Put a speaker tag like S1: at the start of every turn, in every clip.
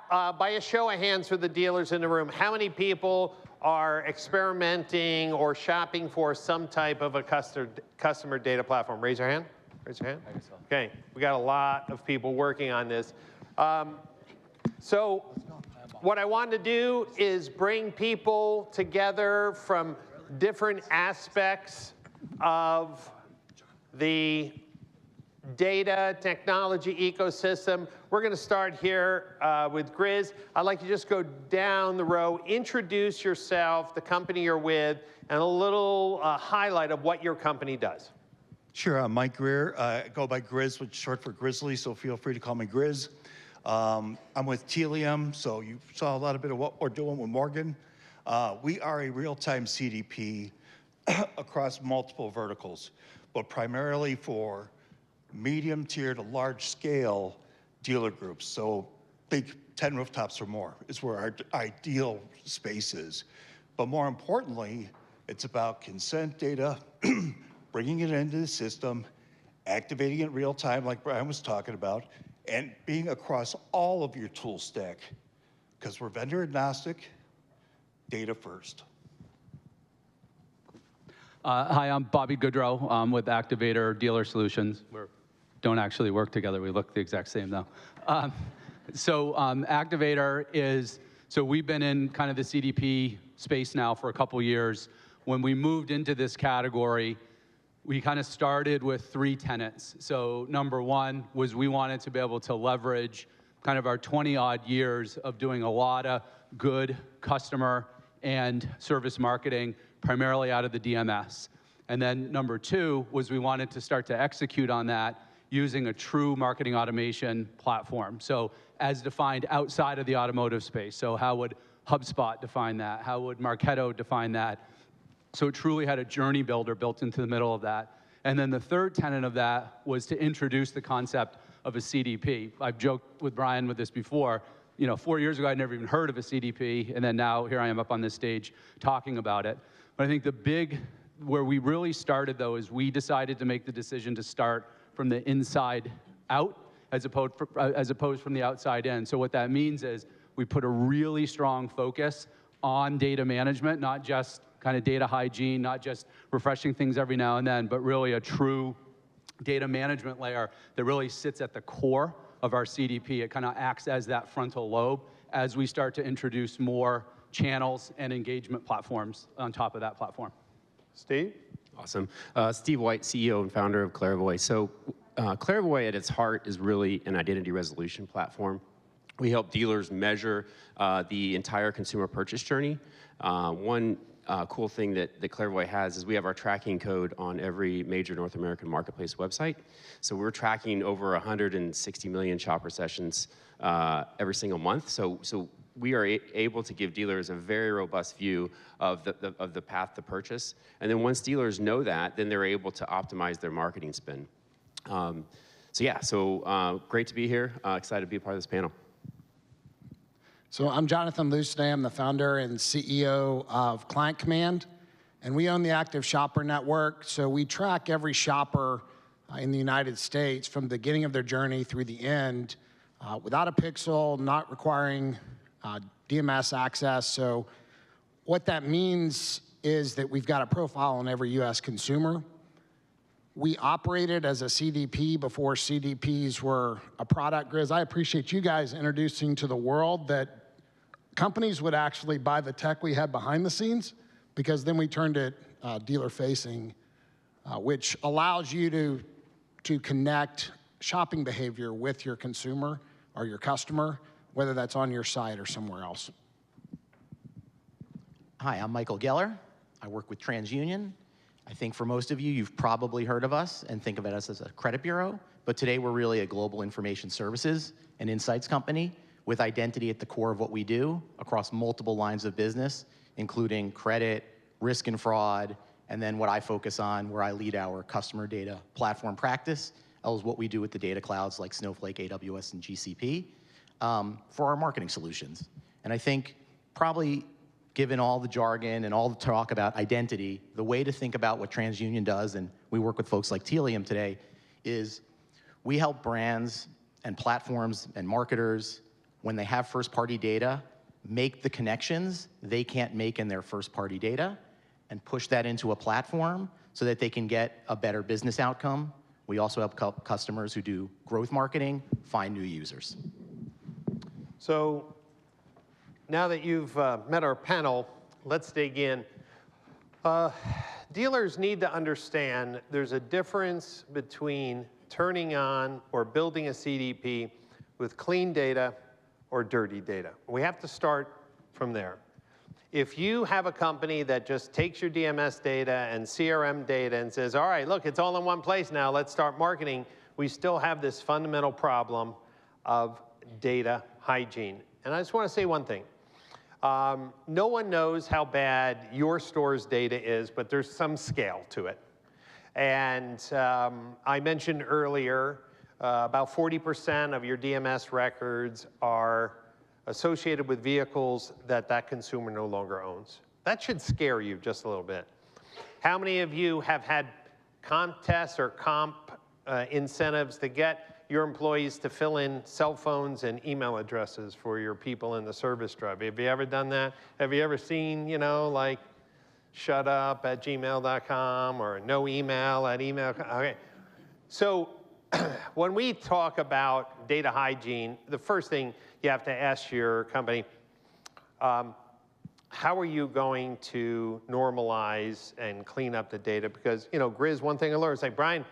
S1: By a show of hands for the dealers in the room, how many people are experimenting or shopping for some type of a customer data platform? Raise your hand. Raise your hand. Okay, we got a lot of people working on this. So what I want to do is bring people together from different aspects of the data technology ecosystem. We're going to start here with Grizz. I'd like to just go down the row, introduce yourself, the company you're with, and a little highlight of what your company does.
S2: Sure, I'm Mike Greer. I go by Grizz, which is short for Grizzly, so feel free to call me Grizz. I'm with Telium, so you saw a lot of bit of what we're doing with Morgan. We are a real-time CDP across multiple verticals, but primarily for medium-tier to large-scale dealer groups. So think 10 rooftops or more is where our ideal space is. But more importantly, it's about consent data, bringing it into the system, activating it real time like Brian was talking about, and being across all of your tool stack, because we're vendor agnostic, data first.
S3: Hi, I'm Bobby Gaudreau. I'm with Activator Dealer Solutions. We don't actually work together. We look the exact same though. Activator is, so we've been in kind of the CDP space now for a couple years. When we moved into this category, we kind of started with 3 tenets. So number one was we wanted to be able to leverage kind of our 20-odd years of doing a lot of good customer and service marketing, primarily out of the DMS. And then number 2 was we wanted to start to execute on that using a true marketing automation platform. So as defined outside of the automotive space. So how would HubSpot define that? How would Marketo define that? So it truly had a journey builder built into the middle of that. And then the third tenet of that was to introduce the concept of a CDP. I've joked with Brian with this before. 4 years ago, I'd never even heard of a CDP, and then now here I am up on this stage talking about it. But I think where we really started though is we decided to make the decision to start from the inside out as opposed from the outside in. So what that means is we put a really strong focus on data management, not just kind of data hygiene, not just refreshing things every now and then, but really a true data management layer that really sits at the core of our CDP. It kind of acts as that frontal lobe as we start to introduce more channels and engagement platforms on top of that platform.
S1: Steve?
S4: Awesome. Steve White, CEO and founder of Clairvoy. So Clairvoy at its heart is really an identity resolution platform. We help dealers measure the entire consumer purchase journey. One cool thing that Clairvoy has is we have our tracking code on every major North American marketplace website. So we're tracking over 160 million shopper sessions every single month. So we are able to give dealers a very robust view of the path to purchase. And then once dealers know that, then they're able to optimize their marketing spend. Great to be here. Excited to be a part of this panel.
S5: So I'm Jonathan Lucenay. I'm the founder and CEO of Client Command, and we own the Active Shopper Network. So we track every shopper in the United States from the beginning of their journey through the end without a pixel, not requiring DMS access. So what that means is that we've got a profile on every US consumer. We operated as a CDP before CDPs were a product. Grizz, I appreciate you guys introducing to the world that companies would actually buy the tech we had behind the scenes, because then we turned it dealer-facing, which allows you to connect shopping behavior with your consumer or your customer, whether that's on your site or somewhere else.
S6: Hi, I'm Michael Geller. I work with TransUnion. I think for most of you, you've probably heard of us and think of us as a credit bureau, but today we're really a global information services and insights company with identity at the core of what we do across multiple lines of business, including credit, risk and fraud, and then what I focus on, where I lead our customer data platform practice, as well as what we do with the data clouds like Snowflake, AWS, and GCP for our marketing solutions. And I think probably given all the jargon and all the talk about identity, the way to think about what TransUnion does, and we work with folks like Telium today, is we help brands and platforms and marketers when they have first-party data, make the connections they can't make in their first-party data, and push that into a platform so that they can get a better business outcome. We also help customers who do growth marketing find new users.
S1: So now that you've met our panel, let's dig in. Dealers need to understand there's a difference between turning on or building a CDP with clean data or dirty data. We have to start from there. If you have a company that just takes your DMS data and CRM data and says, all right, look, it's all in one place now, let's start marketing, we still have this fundamental problem of data hygiene. And I just want to say one thing. No one knows how bad your store's data is, but there's some scale to it. And I mentioned earlier, about 40% of your DMS records are associated with vehicles that consumer no longer owns. That should scare you just a little bit. How many of you have had contests or comp incentives to get your employees to fill in cell phones and email addresses for your people in the service drive? Have you ever done that? Have you ever seen, you know, like shutup@gmail.com or no email at email? Okay. So when we talk about data hygiene, the first thing you have to ask your company, how are you going to normalize and clean up the data? Because, you know, Grizz, one thing I learned is like, Brian,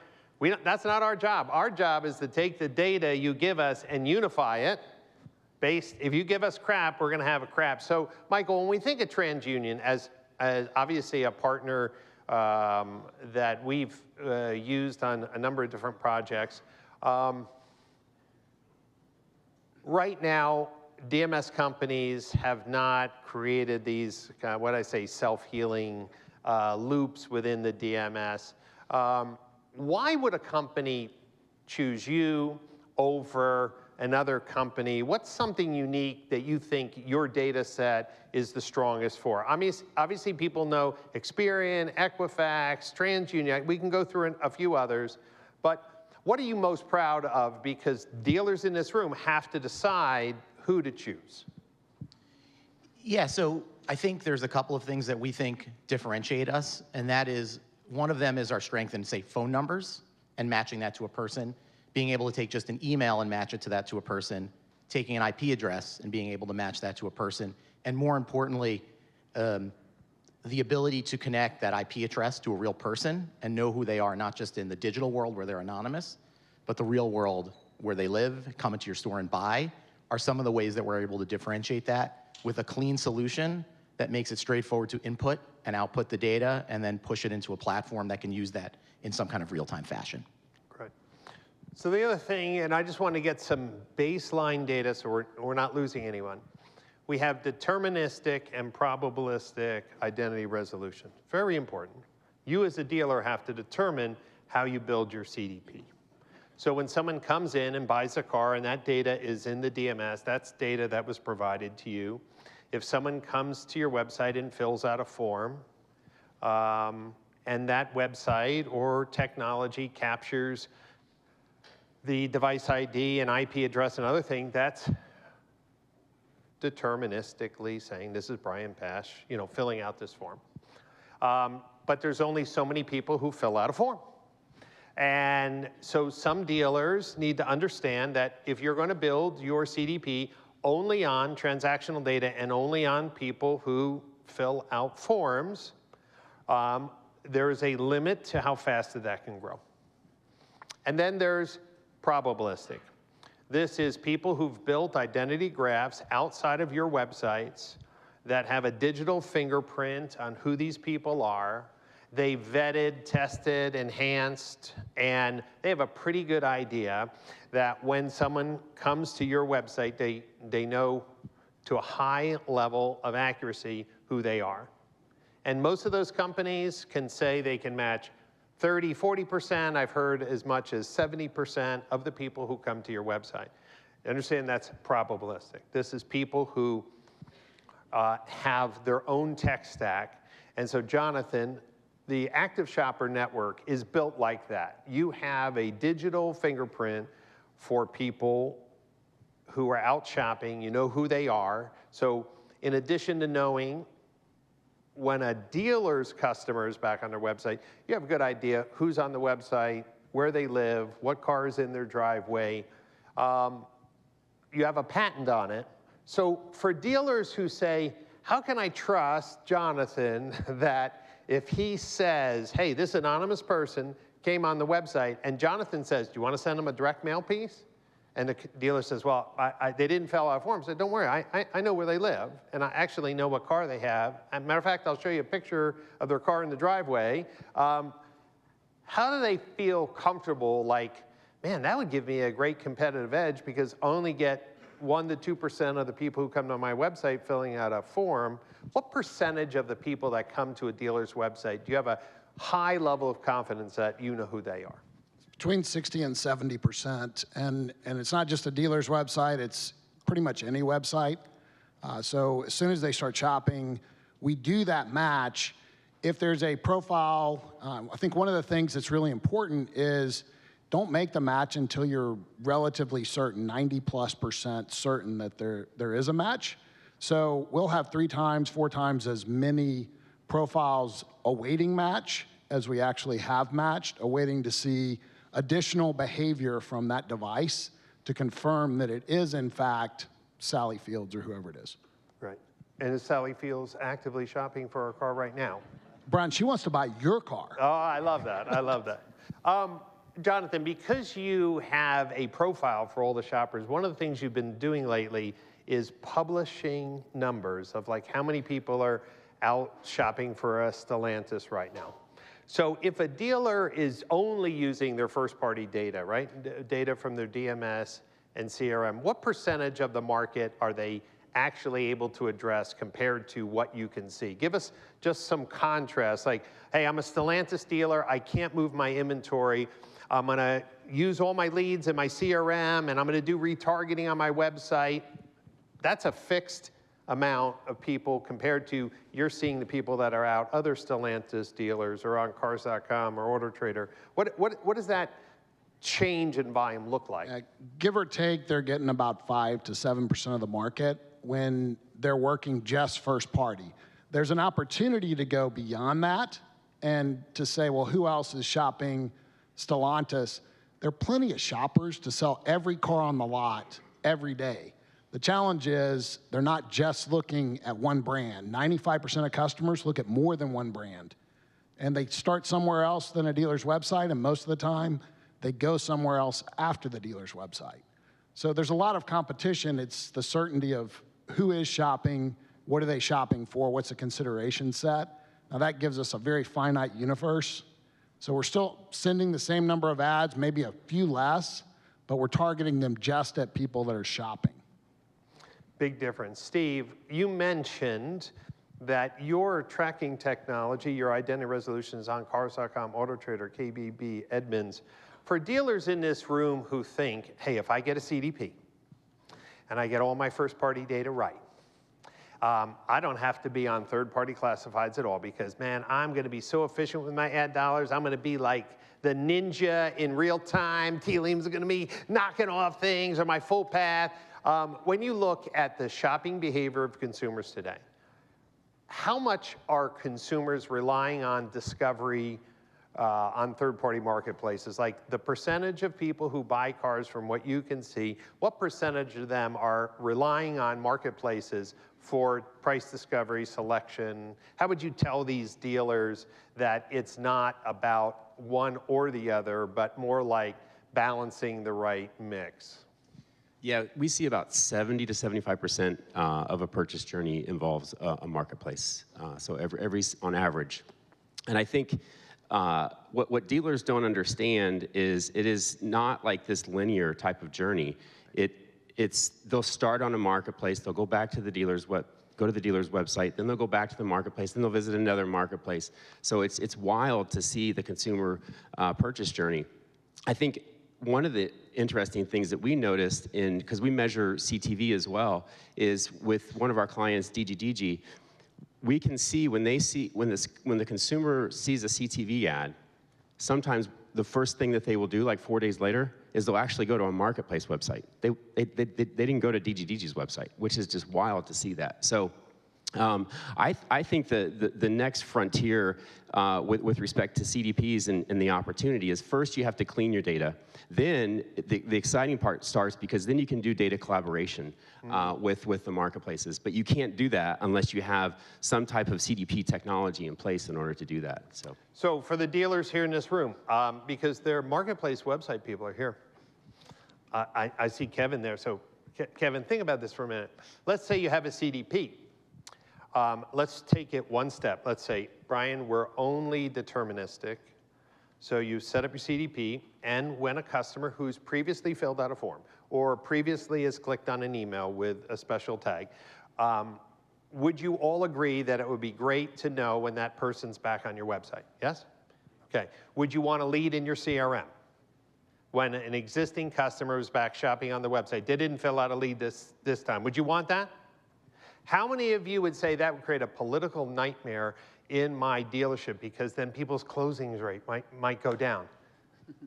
S1: that's not our job. Our job is to take the data you give us and unify it. If you give us crap, we're going to have a crap. So, Michael, when we think of TransUnion as obviously a partner that we've used on a number of different projects, right now, DMS companies have not created these, what I say, self-healing loops within the DMS. Why would a company choose you over another company? What's something unique that you think your data set is the strongest for? Obviously, people know Experian, Equifax, TransUnion. We can go through a few others. But what are you most proud of? Because dealers in this room have to decide who to choose.
S6: Yeah, so I think there's a couple of things that we think differentiate us, and that is, one of them is our strength in, say, phone numbers and matching that to a person, being able to take just an email and match it to that to a person, taking an IP address and being able to match that to a person, and more importantly, the ability to connect that IP address to a real person and know who they are, not just in the digital world where they're anonymous, but the real world where they live, come into your store and buy, are some of the ways that we're able to differentiate that with a clean solution that makes it straightforward to input and output the data and then push it into a platform that can use that in some kind of real-time fashion.
S1: Great. So the other thing, and I just want to get some baseline data so we're not losing anyone. We have deterministic and probabilistic identity resolution. Very important. You as a dealer have to determine how you build your CDP. So when someone comes in and buys a car and that data is in the DMS, that's data that was provided to you. If someone comes to your website and fills out a form, and that website or technology captures the device ID and IP address and other thing, that's deterministically saying, this is Brian Pash, you know, filling out this form. But there's only so many people who fill out a form. And so some dealers need to understand that if you're going to build your CDP only on transactional data and only on people who fill out forms, there is a limit to how fast that can grow. And then there's probabilistic. This is people who've built identity graphs outside of your websites that have a digital fingerprint on who these people are. They vetted, tested, enhanced, and they have a pretty good idea that when someone comes to your website, they know to a high level of accuracy who they are. And most of those companies can say they can match 30, 40%. I've heard as much as 70% of the people who come to your website. Understand that's probabilistic. This is people who have their own tech stack. And so, Jonathan, the Active Shopper Network is built like that. You have a digital fingerprint for people who are out shopping, you know who they are. So in addition to knowing when a dealer's customer is back on their website, you have a good idea who's on the website, where they live, what car is in their driveway. You have a patent on it. So for dealers who say, how can I trust Jonathan that if he says, hey, this anonymous person came on the website, and Jonathan says, do you want to send them a direct mail piece? And the dealer says, well, they didn't fill out a form. I said, don't worry, I know where they live, and I actually know what car they have. As a matter of fact, I'll show you a picture of their car in the driveway. How do they feel comfortable, like, man, that would give me a great competitive edge because I only get 1% to 2% of the people who come to my website filling out a form. What percentage of the people that come to a dealer's website, do you have a high level of confidence that you know who they are?
S5: Between 60 and 70%, and it's not just a dealer's website, it's pretty much any website. So as soon as they start shopping, we do that match. If there's a profile, I think one of the things that's really important is don't make the match until you're relatively certain, 90+% certain that there is a match. So we'll have 3 times, 4 times as many profiles awaiting match as we actually have matched, awaiting to see additional behavior from that device to confirm that it is, in fact, Sally Fields or whoever it is.
S1: Right. And is Sally Fields actively shopping for her car right now?
S5: Brian, she wants to buy your car.
S1: Oh, I love that. I love that. Jonathan, because you have a profile for all the shoppers, one of the things you've been doing lately is publishing numbers of like how many people are out shopping for a Stellantis right now. So if a dealer is only using their first-party data, right, data from their DMS and CRM, what percentage of the market are they actually able to address compared to what you can see? Give us just some contrast, like, hey, I'm a Stellantis dealer, I can't move my inventory, I'm gonna use all my leads in my CRM, and I'm gonna do retargeting on my website. That's a fixed amount of people compared to you're seeing the people that are out, other Stellantis dealers or on cars.com or AutoTrader. What does that change in volume look like?
S5: Give or take, they're getting about 5 to 7% of the market when they're working just first party. There's an opportunity to go beyond that and to say, well, who else is shopping Stellantis? There are plenty of shoppers to sell every car on the lot every day. The challenge is they're not just looking at one brand. 95% of customers look at more than one brand. And they start somewhere else than a dealer's website, and most of the time, they go somewhere else after the dealer's website. So there's a lot of competition. It's the certainty of who is shopping, what are they shopping for, what's the consideration set. Now that gives us a very finite universe. So we're still sending the same number of ads, maybe a few less, but we're targeting them just at people that are shopping.
S1: Big difference. Steve, you mentioned that your tracking technology, your identity resolution is on cars.com, AutoTrader, KBB, Edmunds. For dealers in this room who think, hey, if I get a CDP and I get all my first-party data right, I don't have to be on third-party classifieds at all because, man, I'm going to be so efficient with my ad dollars. I'm going to be like the ninja in real time. T-Leam's going to be knocking off things or my full path. When you look at the shopping behavior of consumers today, how much are consumers relying on discovery on third-party marketplaces? Like the percentage of people who buy cars from what you can see, what percentage of them are relying on marketplaces for price discovery, selection? How would you tell these dealers that it's not about one or the other, but more like balancing the right mix?
S4: Yeah, we see about 70 to 75% of a purchase journey involves a marketplace. So every on average. And I think what dealers don't understand is it is not like this linear type of journey. They'll start on a marketplace, they'll go back to the dealer's website, then they'll go back to the marketplace, then they'll visit another marketplace. So it's wild to see the consumer purchase journey. I think one of the interesting things that we noticed because we measure CTV as well, is with one of our clients, DGDG, we can see when the consumer sees a CTV ad, sometimes the first thing that they will do, like 4 days later, is they'll actually go to a marketplace website. They didn't go to DGDG's website, which is just wild to see that. So I think the next frontier with respect to CDPs and the opportunity is, first you have to clean your data. Then the exciting part starts, because then you can do data collaboration with the marketplaces. But you can't do that unless you have some type of CDP technology in place in order to do that.
S1: So for the dealers here in this room, because their marketplace website people are here, I see Kevin there. So Kevin, think about this for a minute. Let's say you have a CDP. Let's take it one step. Let's say, Brian, we're only deterministic. So you set up your CDP, and when a customer who's previously filled out a form or previously has clicked on an email with a special tag, would you all agree that it would be great to know when that person's back on your website? Yes? Okay. Would you want a lead in your CRM? When an existing customer is back shopping on the website, they didn't fill out a lead this time. Would you want that? How many of you would say that would create a political nightmare in my dealership, because then people's closing rate might go down? Do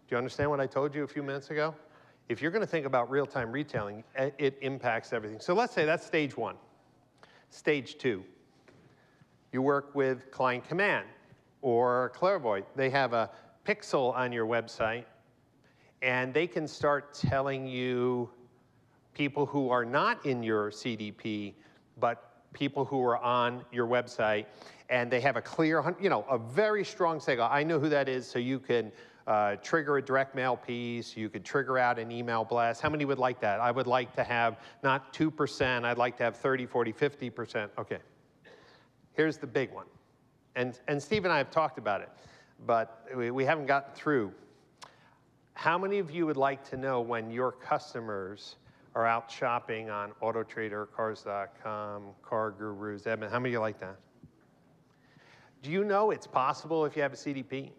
S1: you understand what I told you a few minutes ago? If you're going to think about real-time retailing, it impacts everything. So let's say that's stage one. Stage two, you work with Client Command or Clairvoyant. They have a pixel on your website, and they can start telling you people who are not in your CDP, but people who are on your website, and they have a clear, a very strong signal. I know who that is, so you can trigger a direct mail piece, you could trigger out an email blast. How many would like that? I would like to have not 2%, I'd like to have 30, 40, 50%. Okay, here's the big one. And Steve and I have talked about it, but we haven't gotten through. How many of you would like to know when your customers are out shopping on AutoTrader, Cars.com, Car Gurus, Edmund? How many of you like that? Do you know it's possible if you have a CDP?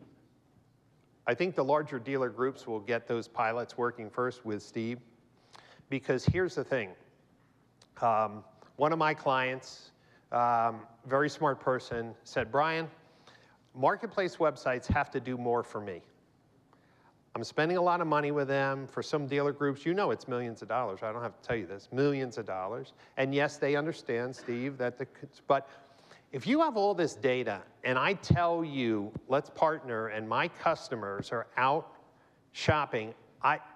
S1: I think the larger dealer groups will get those pilots working first with Steve, because here's the thing. One of my clients, very smart person, said, Brian, marketplace websites have to do more for me. I'm spending a lot of money with them. For some dealer groups, it's millions of dollars. I don't have to tell you this, millions of dollars. And yes, they understand, Steve, but if you have all this data and I tell you, let's partner, and my customers are out shopping,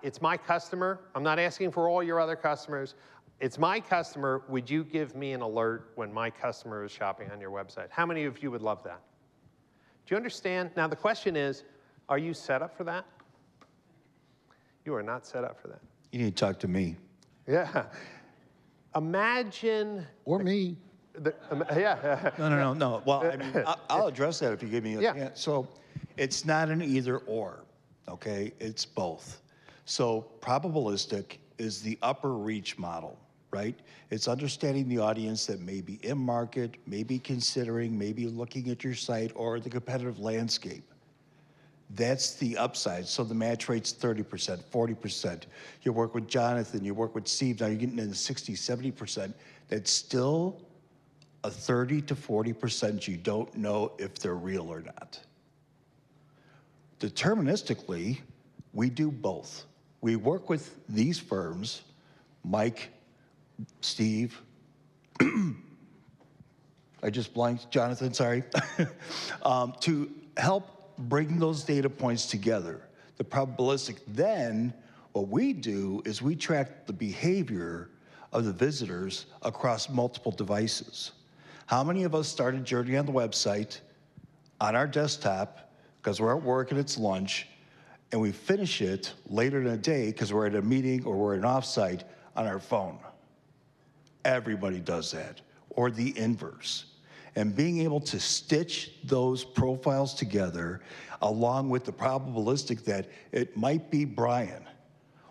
S1: it's my customer. I'm not asking for all your other customers. It's my customer. Would you give me an alert when my customer is shopping on your website? How many of you would love that? Do you understand? Now, the question is, are you set up for that? You are not set up for that.
S2: You need to talk to me.
S1: Yeah. Imagine.
S5: Or me.
S1: Yeah.
S2: No. Well, I mean, I'll address that if you give me a chance. So it's not an either or, okay? It's both. So probabilistic is the upper reach model, right? It's understanding the audience that may be in market, maybe considering, maybe looking at your site or the competitive landscape. That's the upside. So the match rate's 30%, 40%. You work with Jonathan, you work with Steve, now you're getting into 60, 70%. That's still a 30 to 40% you don't know if they're real or not. Deterministically, we do both. We work with these firms, Mike, Steve, I just blanked, Jonathan, sorry, to help bring those data points together. The probabilistic, then what we do is we track the behavior of the visitors across multiple devices. How many of us start a journey on the website on our desktop because we're at work and it's lunch, and we finish it later in the day because we're at a meeting or we're at an offsite on our phone? Everybody does that, or the inverse. And being able to stitch those profiles together along with the probabilistic that it might be Brian.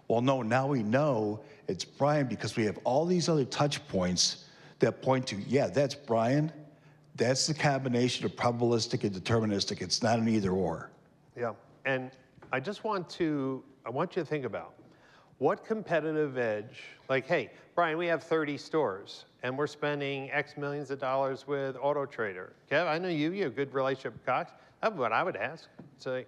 S2: Well, no, now we know it's Brian because we have all these other touch points that point to, yeah, that's Brian. That's the combination of probabilistic and deterministic. It's not an either or.
S1: Yeah, and I want you to think about what competitive edge, like, hey, Brian, we have 30 stores and we're spending X millions of dollars with AutoTrader. Kev, I know you have a good relationship with Cox. That's what I would ask. So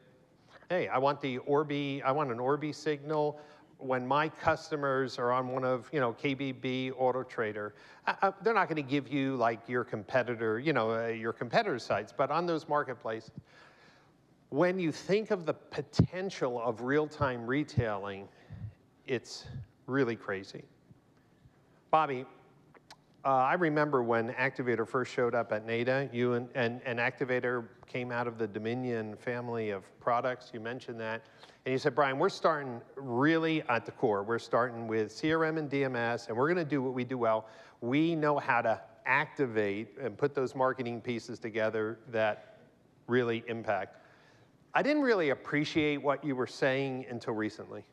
S1: hey, I want an Orbi signal when my customers are on one of, KBB, Auto Trader. They're not going to give you like your competitor, your competitor sites, but on those marketplaces, when you think of the potential of real-time retailing, it's really crazy. Bobby, I remember when Activator first showed up at NADA, you and Activator came out of the Dominion family of products. You mentioned that. And you said, Brian, we're starting really at the core. We're starting with CRM and DMS, and we're going to do what we do well. We know how to activate and put those marketing pieces together that really impact. I didn't really appreciate what you were saying until recently.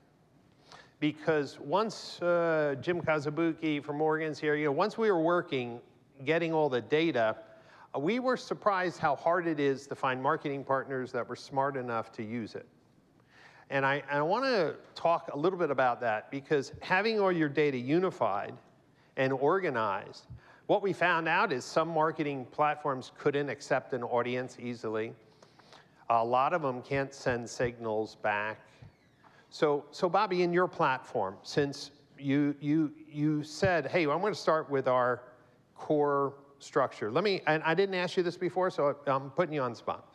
S1: Because once Jim Kazabuki from Morgan's here, once we were working, getting all the data, we were surprised how hard it is to find marketing partners that were smart enough to use it. And I want to talk a little bit about that, because having all your data unified and organized, what we found out is some marketing platforms couldn't accept an audience easily. A lot of them can't send signals back. So Bobby, in your platform, since you said, hey, I'm going to start with our core structure. And I didn't ask you this before, so I'm putting you on the spot.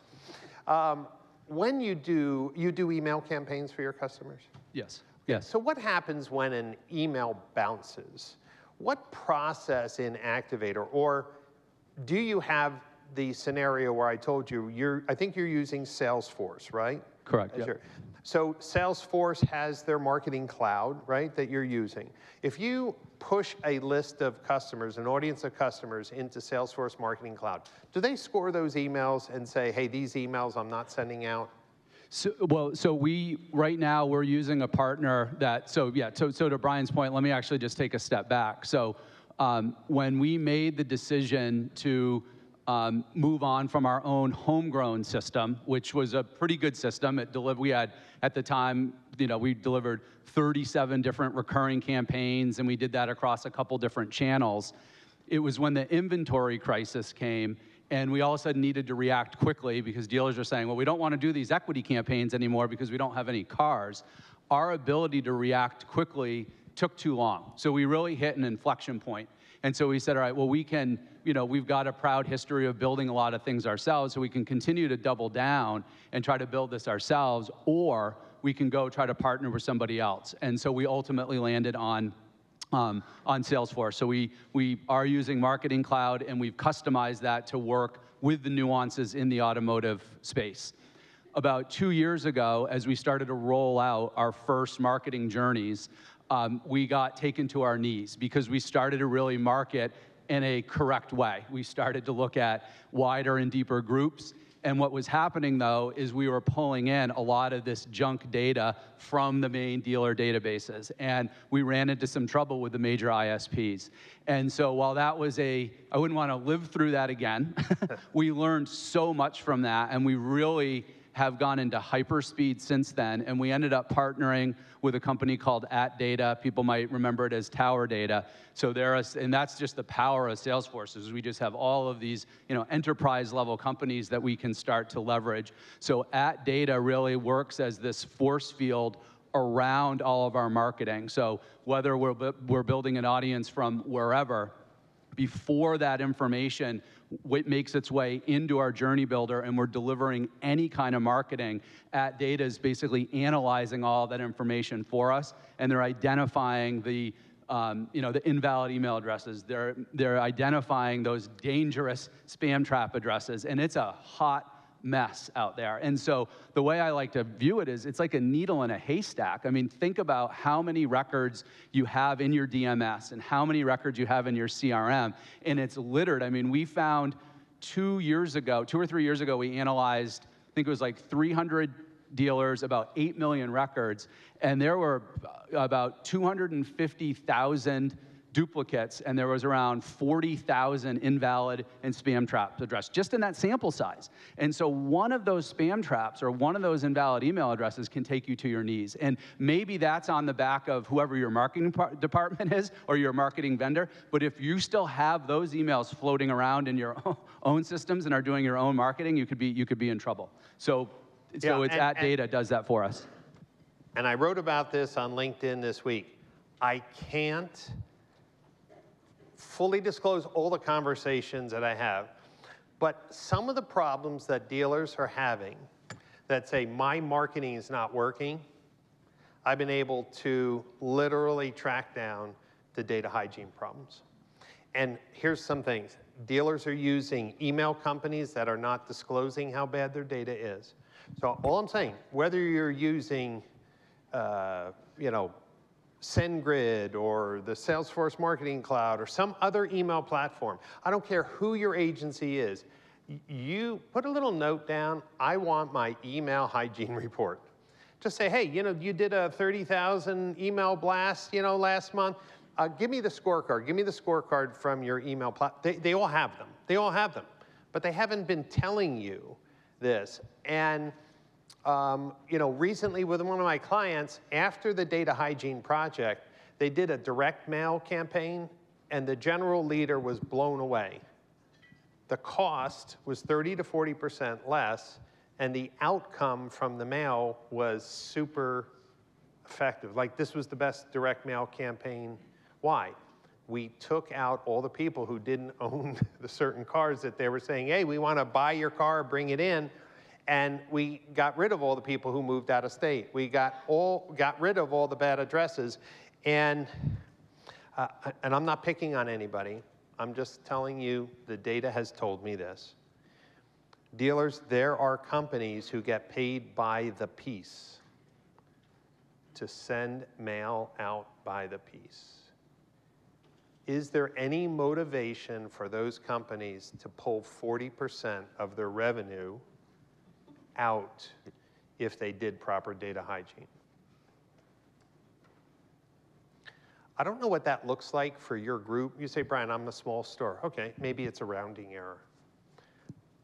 S1: When you do email campaigns for your customers?
S3: Yes. Yes.
S1: So what happens when an email bounces? What process in Activator, or do you have the scenario where I told you, I think you're using Salesforce, right?
S3: Correct, yeah.
S1: So Salesforce has their marketing cloud, right, that you're using. If you push a list of customers, an audience of customers into Salesforce Marketing Cloud, do they score those emails and say, hey, these emails I'm not sending out?
S3: So right now we're using a partner that, so to Brian's point, let me actually just take a step back. So when we made the decision to move on from our own homegrown system, which was a pretty good system. We had, at the time, we delivered 37 different recurring campaigns, and we did that across a couple different channels. It was when the inventory crisis came, and we all of a sudden needed to react quickly because dealers are saying, well, we don't want to do these equity campaigns anymore because we don't have any cars. Our ability to react quickly took too long. So we really hit an inflection point. And so we said, all right, well, we can, we've got a proud history of building a lot of things ourselves, so we can continue to double down and try to build this ourselves, or we can go try to partner with somebody else. And so we ultimately landed on Salesforce. So we are using Marketing Cloud, and we've customized that to work with the nuances in the automotive space. About 2 years ago, as we started to roll out our first marketing journeys, we got taken to our knees because we started to really market in a correct way. We started to look at wider and deeper groups. And what was happening, though, is we were pulling in a lot of this junk data from the main dealer databases. And we ran into some trouble with the major ISPs. And so while that was I wouldn't want to live through that again, we learned so much from that, and we really have gone into hyperspeed since then, and we ended up partnering with a company called @Data. People might remember it as Tower Data. So and that's just the power of Salesforce, is we just have all of these, enterprise-level companies that we can start to leverage. So @Data really works as this force field around all of our marketing. So whether we're building an audience from wherever, before that information makes its way into our journey builder and we're delivering any kind of marketing, @Data is basically analyzing all that information for us, and they're identifying the invalid email addresses. They're identifying those dangerous spam trap addresses, and it's a hot mess out there. And so the way I like to view it is it's like a needle in a haystack. I mean, think about how many records you have in your DMS and how many records you have in your CRM, and it's littered. I mean, we found 2 or 3 years ago, we analyzed, I think it was like 300 dealers, about 8 million records, and there were about 250,000 duplicates, and there was around 40,000 invalid and spam trap addresses, just in that sample size. And so one of those spam traps or one of those invalid email addresses can take you to your knees. And maybe that's on the back of whoever your marketing department is or your marketing vendor, but if you still have those emails floating around in your own systems and are doing your own marketing, you could be in trouble. So So
S1: Yeah,
S3: it's
S1: and
S3: @data does that for us.
S1: And I wrote about this on LinkedIn this week. I can't fully disclose all the conversations that I have, but some of the problems that dealers are having that say my marketing is not working, I've been able to literally track down the data hygiene problems. And here's some things. Dealers are using email companies that are not disclosing how bad their data is. So all I'm saying, whether you're using SendGrid or the Salesforce Marketing Cloud or some other email platform, I don't care who your agency is, you put a little note down, I want my email hygiene report. Just say, hey, you did a 30,000 email blast, last month. Give me the scorecard. Give me the scorecard from your email platform. They all have them. They all have them. But they haven't been telling you this. And recently with one of my clients, after the data hygiene project, they did a direct mail campaign, and the general leader was blown away. The cost was 30 to 40% less, and the outcome from the mail was super effective. Like, this was the best direct mail campaign. Why? We took out all the people who didn't own the certain cars that they were saying, hey, we want to buy your car, bring it in. And we got rid of all the people who moved out of state. We got rid of all the bad addresses. And I'm not picking on anybody. I'm just telling you the data has told me this. Dealers, there are companies who get paid by the piece to send mail out by the piece. Is there any motivation for those companies to pull 40% of their revenue out if they did proper data hygiene? I don't know what that looks like for your group. You say, Brian, I'm a small store. Okay, maybe it's a rounding error.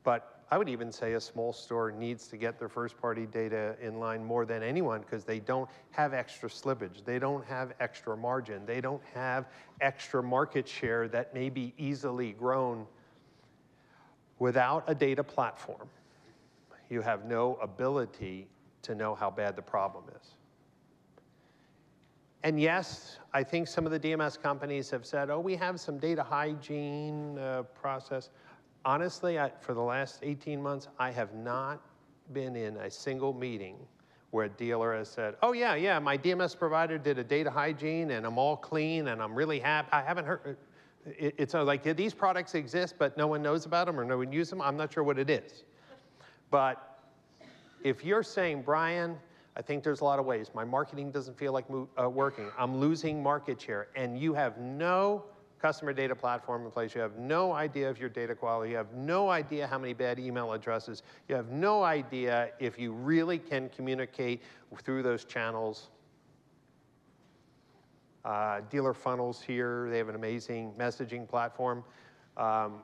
S1: But I would even say a small store needs to get their first-party data in line more than anyone because they don't have extra slippage. They don't have extra margin. They don't have extra market share that may be easily grown. Without a data platform, you have no ability to know how bad the problem is. And yes, I think some of the DMS companies have said, oh, we have some data hygiene process. Honestly, for the last 18 months, I have not been in a single meeting where a dealer has said, oh, yeah, my DMS provider did a data hygiene, and I'm all clean, and I'm really happy. I haven't heard. It's like, these products exist, but no one knows about them or no one uses them. I'm not sure what it is. But if you're saying, Brian, I think there's a lot of ways. My marketing doesn't feel like working. I'm losing market share, and you have no customer data platform in place. You have no idea of your data quality. You have no idea how many bad email addresses. You have no idea if you really can communicate through those channels. Dealer Funnels here, they have an amazing messaging platform.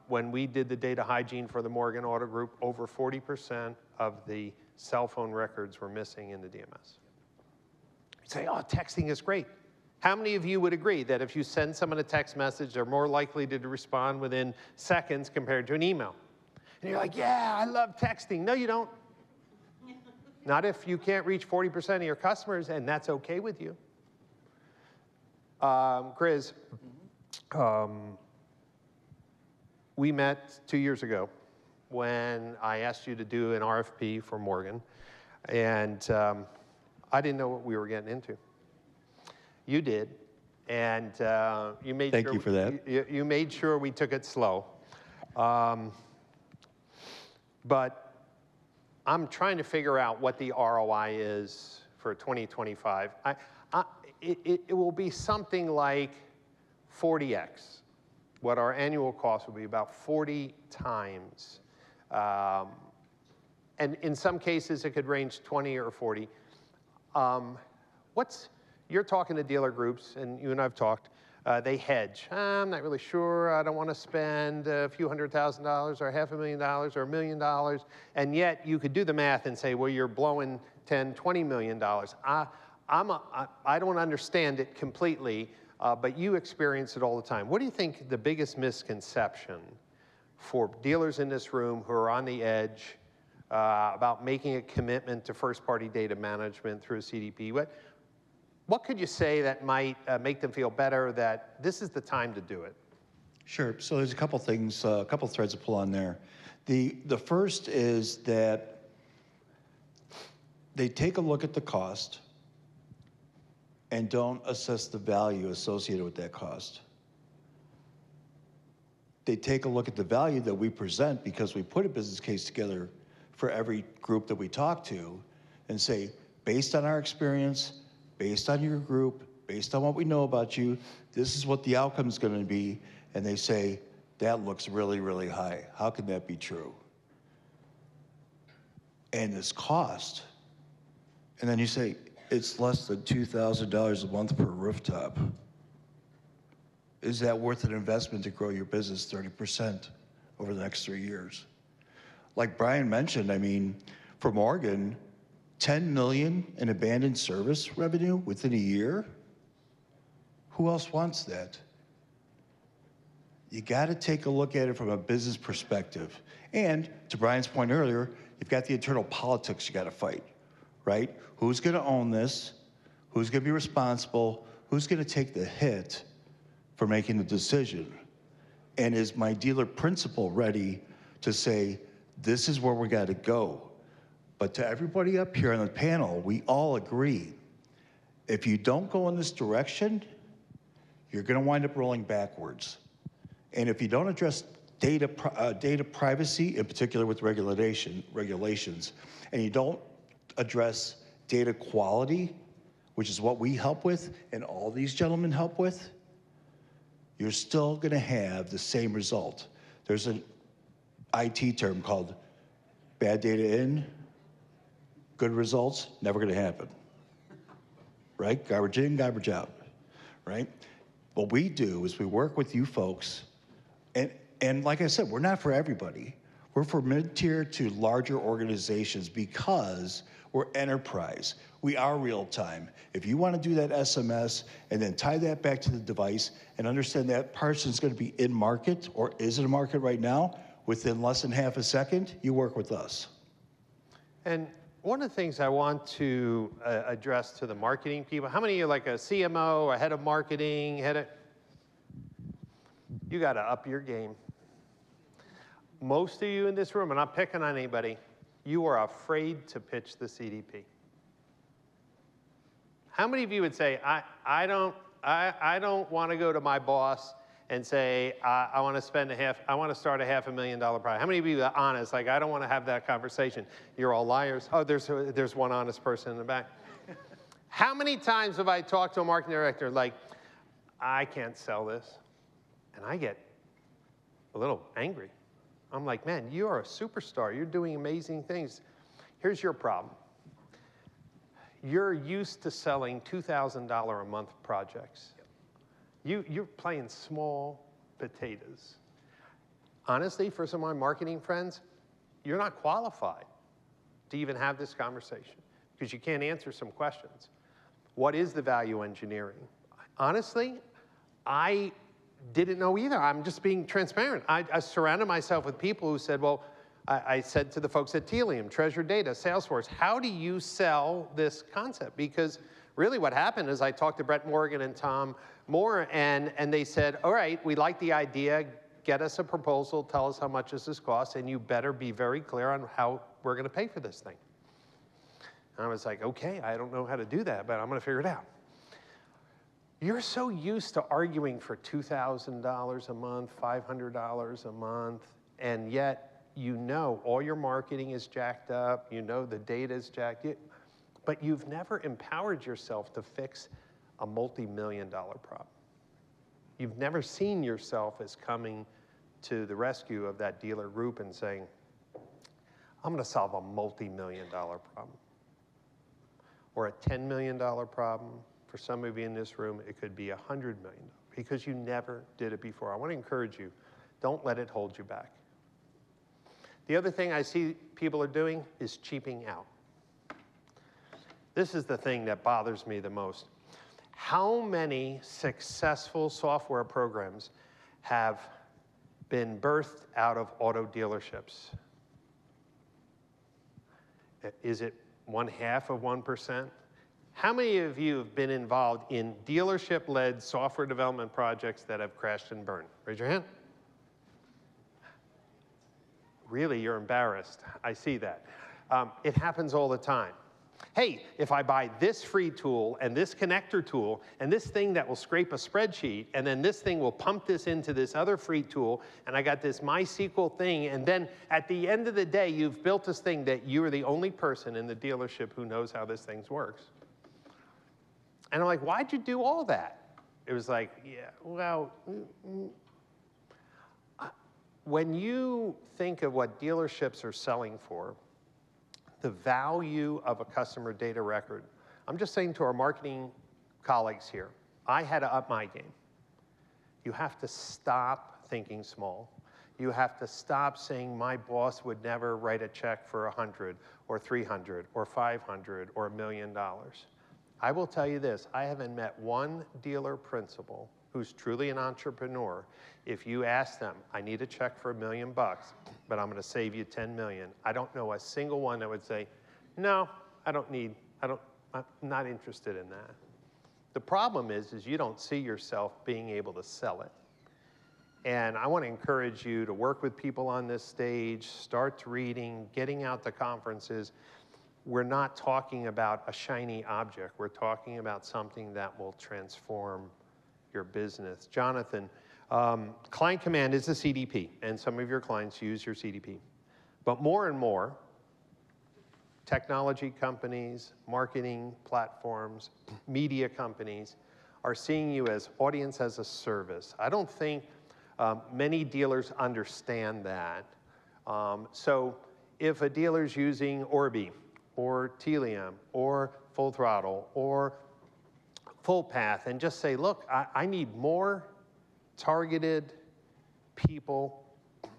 S1: When we did the data hygiene for the Morgan Auto Group, over 40% of the cell phone records were missing in the DMS. You say, oh, texting is great. How many of you would agree that if you send someone a text message, they're more likely to respond within seconds compared to an email? And you're like, yeah, I love texting. No, you don't. Not if you can't reach 40% of your customers, and that's okay with you. Chris, we met 2 years ago when I asked you to do an RFP for Morgan, and I didn't know what we were getting into. You did, and you made
S2: Thank you for that.
S1: You made sure we took it slow. But I'm trying to figure out what the ROI is for 2025. It will be something like 40x. What our annual cost will be about 40 times. And in some cases, it could range 20 or 40. You're talking to dealer groups, and you and I have talked. They hedge. I'm not really sure. I don't want to spend a few $100,000 or $500,000 or $1 million. And yet, you could do the math and say, well, you're blowing $10, $20 million. I don't understand it completely, but you experience it all the time. What do you think the biggest misconception for dealers in this room who are on the edge about making a commitment to first-party data management through a CDP. What could you say that might make them feel better that this is the time to do it?
S2: Sure. So there's a couple things, a couple threads to pull on there. The first is that they take a look at the cost and don't assess the value associated with that cost. They take a look at the value that we present because we put a business case together for every group that we talk to and say, based on our experience, based on your group, based on what we know about you, this is what the outcome is going to be. And they say, that looks really, really high. How can that be true? And this cost. And then you say, it's less than $2,000 a month per rooftop. Is that worth an investment to grow your business 30% over the next 3 years? Like Brian mentioned, I mean, for Morgan, 10 million in abandoned service revenue within a year? Who else wants that? You got to take a look at it from a business perspective. And to Brian's point earlier, you've got the internal politics you got to fight, right? Who's going to own this? Who's going to be responsible? Who's going to take the hit for making the decision? And is my dealer principal ready to say, this is where we got to go? But to everybody up here on the panel, we all agree, if you don't go in this direction, you're going to wind up rolling backwards. And if you don't address data privacy, in particular with regulations, and you don't address data quality, which is what we help with, and all these gentlemen help with, you're still going to have the same result. There's an IT term called bad data in, good results, never going to happen. Right? Garbage in, garbage out. Right? What we do is we work with you folks, and like I said, we're not for everybody. We're for mid-tier to larger organizations because we're enterprise. We are real time. If you want to do that SMS and then tie that back to the device and understand that person's going to be in market or is in market right now within less than half a second, you work with us.
S1: And one of the things I want to address to the marketing people, how many of you like a CMO, a head of marketing, you got to up your game. Most of you in this room, I'm not picking on anybody, you are afraid to pitch the CDP. How many of you would say, I don't want to go to my boss and say, I want to start a $500,000 project. How many of you are honest? Like, I don't want to have that conversation. You're all liars. Oh, there's one honest person in the back. How many times have I talked to a marketing director like, I can't sell this? And I get a little angry. I'm like, man, you are a superstar. You're doing amazing things. Here's your problem. You're used to selling $2,000 a month projects. You're playing small potatoes. Honestly, for some of my marketing friends, you're not qualified to even have this conversation because you can't answer some questions. What is the value engineering? Honestly, I didn't know either. I'm just being transparent. I surrounded myself with people who said, well, I said to the folks at Telium, Treasure Data, Salesforce, how do you sell this concept? Because really what happened is I talked to Brett Morgan and Tom Moore, and they said, all right, we like the idea. Get us a proposal. Tell us how much does this cost, and you better be very clear on how we're going to pay for this thing. And I was like, okay, I don't know how to do that, but I'm going to figure it out. You're so used to arguing for $2,000 a month, $500 a month, and yet you know all your marketing is jacked up, you know the data is jacked, but you've never empowered yourself to fix a multi-million-dollar problem. You've never seen yourself as coming to the rescue of that dealer group and saying, I'm going to solve a multi-million-dollar problem. Or a $10 million problem. For some of you in this room, it could be $100 million because you never did it before. I want to encourage you, don't let it hold you back. The other thing I see people are doing is cheaping out. This is the thing that bothers me the most. How many successful software programs have been birthed out of auto dealerships? Is it 1/2 of 1%? How many of you have been involved in dealership-led software development projects that have crashed and burned? Raise your hand. Really, you're embarrassed. I see that. It happens all the time. Hey, if I buy this free tool and this connector tool and this thing that will scrape a spreadsheet, and then this thing will pump this into this other free tool, and I got this MySQL thing, and then at the end of the day, you've built this thing that you are the only person in the dealership who knows how this thing works. And I'm like, why'd you do all that? It was like, yeah, well, when you think of what dealerships are selling for, the value of a customer data record, I'm just saying to our marketing colleagues here, I had to up my game. You have to stop thinking small. You have to stop saying my boss would never write a check for 100 or 300 or 500 or $1 million. I will tell you this, I haven't met one dealer principal who's truly an entrepreneur. If you ask them, I need a check for $1 million, but I'm gonna save you 10 million. I don't know a single one that would say, no, I'm not interested in that. The problem is you don't see yourself being able to sell it. And I wanna encourage you to work with people on this stage, start reading, getting out to conferences. We're not talking about a shiny object. We're talking about something that will transform your business. Jonathan, Client Command is a CDP, and some of your clients use your CDP. But more and more, technology companies, marketing platforms, media companies are seeing you as audience as a service. I don't think many dealers understand that. So if a dealer's using Orbi, or Telium, or Full Throttle, or Full Path, and just say, look, I need more targeted people.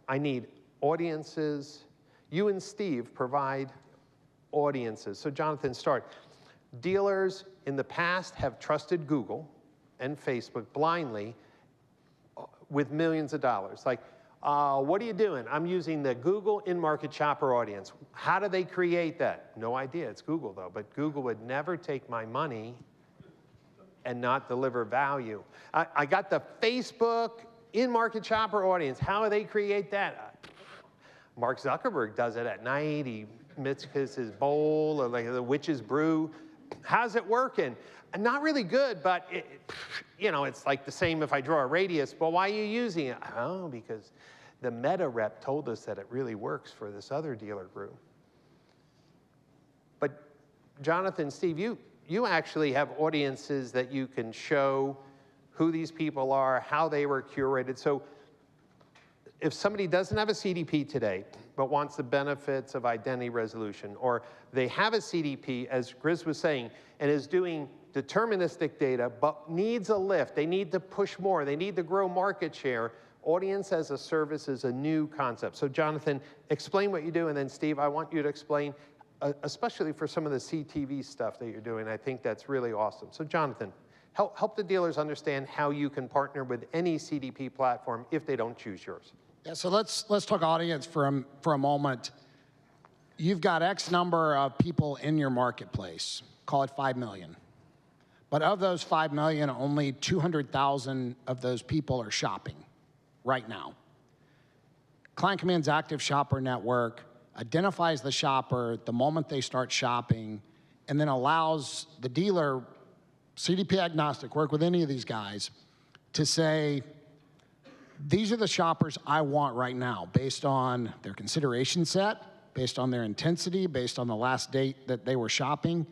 S1: I need audiences. You and Steve provide audiences. So Jonathan, start. Dealers in the past have trusted Google and Facebook blindly with millions of dollars. Like, what are you doing? I'm using the Google in-market shopper audience. How do they create that? No idea, it's Google though, but Google would never take my money and not deliver value. I got the Facebook in-market shopper audience. How do they create that? Mark Zuckerberg does it at night. He mixes his bowl or like the witch's brew. How's it working? Not really good, but it's like the same if I draw a radius, but why are you using it? Oh, because the Meta rep told us that it really works for this other dealer group. But Jonathan, Steve, you actually have audiences that you can show who these people are, how they were curated. So if somebody doesn't have a CDP today, but wants the benefits of identity resolution, or they have a CDP, as Grizz was saying, and is doing deterministic data, but needs a lift, they need to push more, they need to grow market share, audience as a service is a new concept. So Jonathan, explain what you do, and then Steve, I want you to explain, especially for some of the CTV stuff that you're doing. I think that's really awesome. So Jonathan, help the dealers understand how you can partner with any CDP platform if they don't choose yours.
S5: Yeah, so let's talk audience for a moment. You've got X number of people in your marketplace, call it 5 million. But of those 5 million, only 200,000 of those people are shopping right now. Client Command's Active Shopper Network identifies the shopper the moment they start shopping, and then allows the dealer, CDP agnostic, work with any of these guys, to say, these are the shoppers I want right now, based on their consideration set, based on their intensity, based on the last date that they were shopping.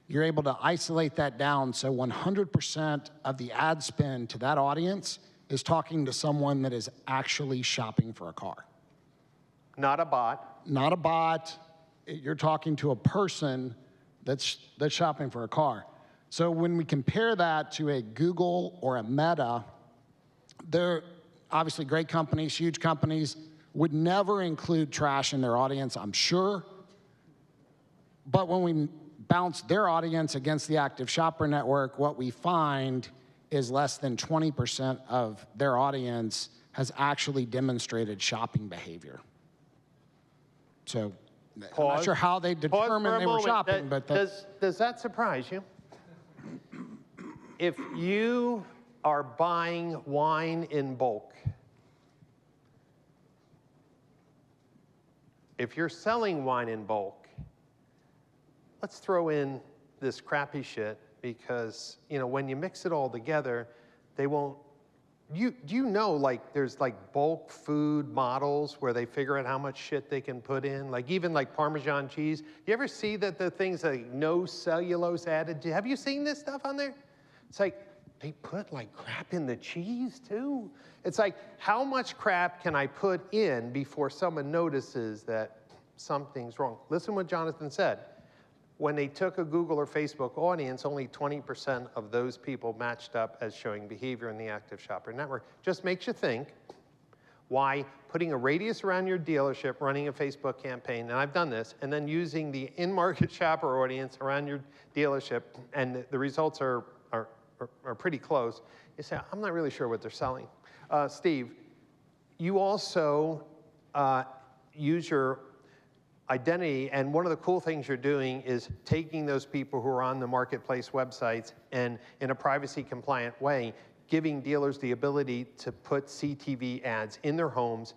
S5: You're able to isolate that down so 100% of the ad spend to that audience is talking to someone that is actually shopping for a car.
S1: Not a bot.
S5: Not a bot. You're talking to a person that's shopping for a car. So when we compare that to a Google or a Meta, they're obviously great companies, huge companies, would never include trash in their audience, I'm sure. But when we bounce their audience against the Active Shopper Network, what we find is less than 20% of their audience has actually demonstrated shopping behavior. So I'm not sure how they
S1: Pause for
S5: determined
S1: a
S5: they were
S1: moment.
S5: shopping, but
S1: Does that surprise you? If you are buying wine in bulk, if you're selling wine in bulk, let's throw in this crappy shit because, you know, when you mix it all together, they won't. Do you know, like, there's like bulk food models where they figure out how much shit they can put in? Like, even like Parmesan cheese. You ever see that the things like no cellulose added? Have you seen this stuff on there? It's like, they put like crap in the cheese too. It's like, how much crap can I put in before someone notices that something's wrong? Listen what Jonathan said. When they took a Google or Facebook audience, only 20% of those people matched up as showing behavior in the active shopper network. Just makes you think why putting a radius around your dealership, running a Facebook campaign, and I've done this, and then using the in-market shopper audience around your dealership, and the results are pretty close. You say, I'm not really sure what they're selling. Steve, you also use your identity, and one of the cool things you're doing is taking those people who are on the marketplace websites and in a privacy compliant way, giving dealers the ability to put CTV ads in their homes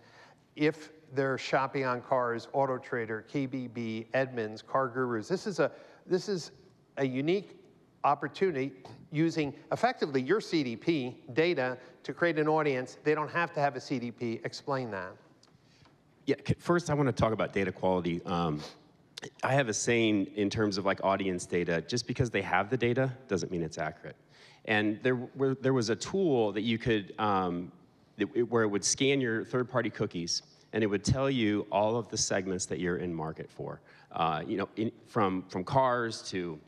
S1: if they're shopping on cars, Auto Trader, KBB, Edmunds, Car Gurus. This is a unique opportunity using effectively your CDP data to create an audience. They don't have to have a CDP. Explain that.
S4: Yeah, first I want to talk about data quality. I have a saying in terms of like audience data, just because they have the data doesn't mean it's accurate. And there was a tool that you could, where it would scan your third-party cookies, and it would tell you all of the segments that you're in market for. You know, from cars to,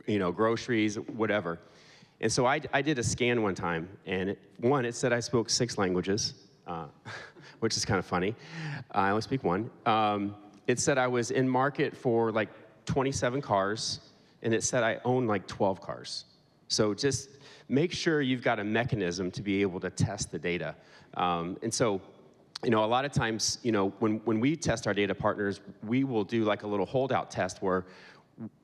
S4: you know, groceries, whatever. And so I did a scan one time, and it said I spoke 6 languages. Which is kind of funny. I only speak one. It said I was in market for like 27 cars, and it said I own like 12 cars. So just make sure you've got a mechanism to be able to test the data. And so, you know, a lot of times, you know, when we test our data partners, we will do like a little holdout test where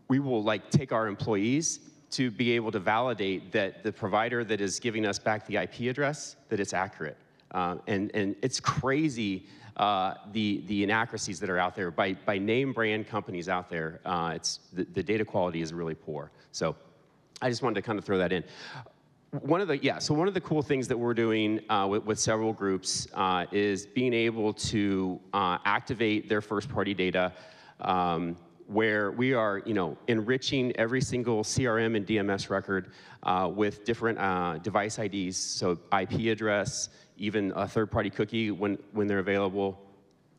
S4: we will like take our employees to be able to validate that the provider that is giving us back the IP address, that it's accurate. And it's crazy the inaccuracies that are out there by name brand companies out there. The data quality is really poor. So I just wanted to kind of throw that in. One of the cool things that we're doing with several groups is being able to activate their first party data where we are, you know, enriching every single CRM and DMS record with different device IDs, so IP address, even a third-party cookie when they're available,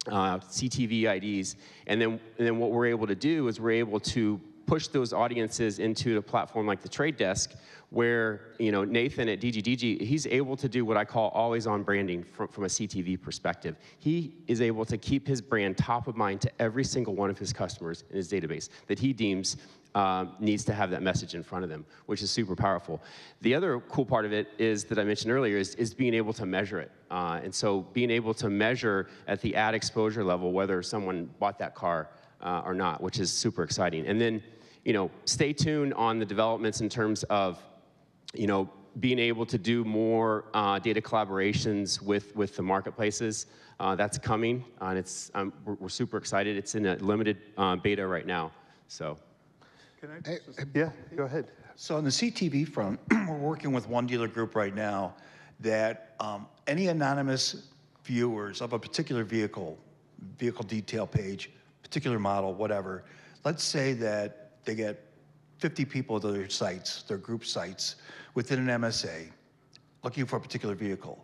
S4: CTV IDs, and then what we're able to do is we're able to push those audiences into a platform like the Trade Desk, where, you know, Nathan at DGDG, he's able to do what I call always-on branding from a CTV perspective. He is able to keep his brand top of mind to every single one of his customers in his database that he deems needs to have that message in front of them, which is super powerful. The other cool part of it is that I mentioned earlier is being able to measure it. And so being able to measure at the ad exposure level whether someone bought that car or not, which is super exciting. And then, you know, stay tuned on the developments in terms of, you know, being able to do more data collaborations with the marketplaces. That's coming, and we're super excited. It's in a limited beta right now, so.
S2: Can I just
S1: Yeah, go ahead.
S2: So on the CTV front, we're working with one dealer group right now that any anonymous viewers of a particular vehicle detail page, particular model, whatever, let's say that they get 50 people to their sites, their group sites, within an MSA, looking for a particular vehicle.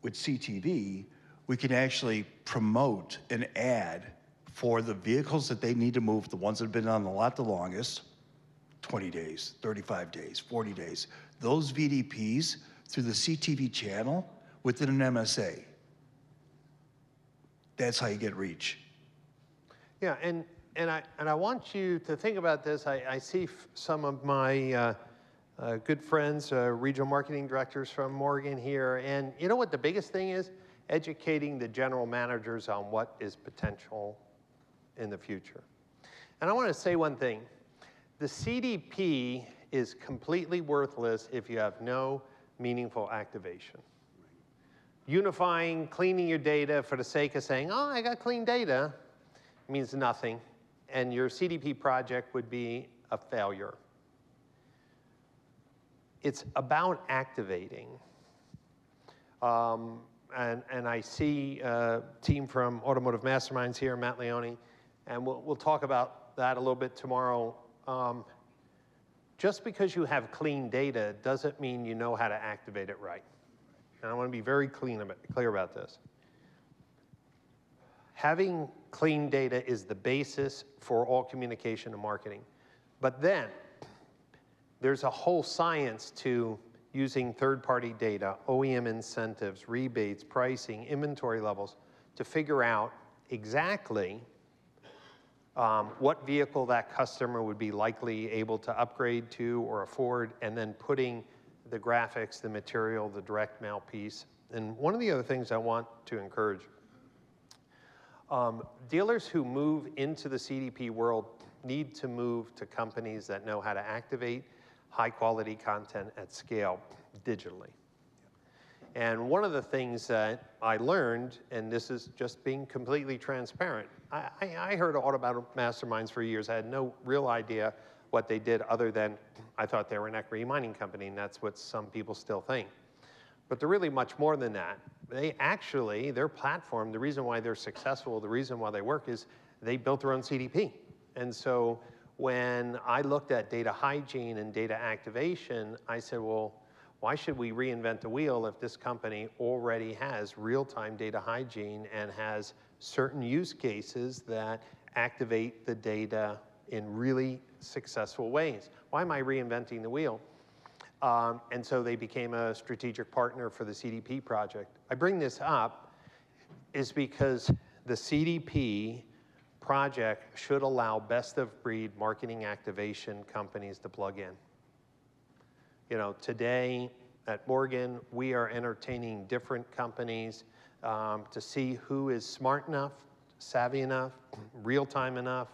S2: With CTV, we can actually promote an ad for the vehicles that they need to move, the ones that have been on the lot the longest, 20 days, 35 days, 40 days. Those VDPs through the CTV channel within an MSA. That's how you get reach.
S1: Yeah, and I want you to think about this. I see some of my good friends, regional marketing directors from Morgan here, and you know what the biggest thing is? Educating the general managers on what is potential in the future. And I want to say one thing. The CDP is completely worthless if you have no meaningful activation. Unifying, cleaning your data for the sake of saying, oh, I got clean data, means nothing, and your CDP project would be a failure. It's about activating. And I see a team from Automotive Masterminds here, Matt Leone, and we'll talk about that a little bit tomorrow. Just because you have clean data doesn't mean you know how to activate it right. And I want to be very clear about this. Having clean data is the basis for all communication and marketing. But then, there's a whole science to using third-party data, OEM incentives, rebates, pricing, inventory levels, to figure out exactly what vehicle that customer would be likely able to upgrade to or afford, and then putting the graphics, the material, the direct mail piece. And one of the other things I want to encourage, dealers who move into the CDP world need to move to companies that know how to activate high-quality content at scale digitally. And one of the things that I learned, and this is just being completely transparent, I heard of Automotive Masterminds for years. I had no real idea what they did other than I thought they were an equity mining company, and that's what some people still think. But they're really much more than that. They actually, their platform, the reason why they're successful, the reason why they work is they built their own CDP. And so when I looked at data hygiene and data activation, I said, well, why should we reinvent the wheel if this company already has real-time data hygiene and has certain use cases that activate the data in really successful ways? Why am I reinventing the wheel? And so they became a strategic partner for the CDP project. I bring this up is because the CDP project should allow best-of-breed marketing activation companies to plug in. You know, today at Morgan, we are entertaining different companies to see who is smart enough, savvy enough, real-time enough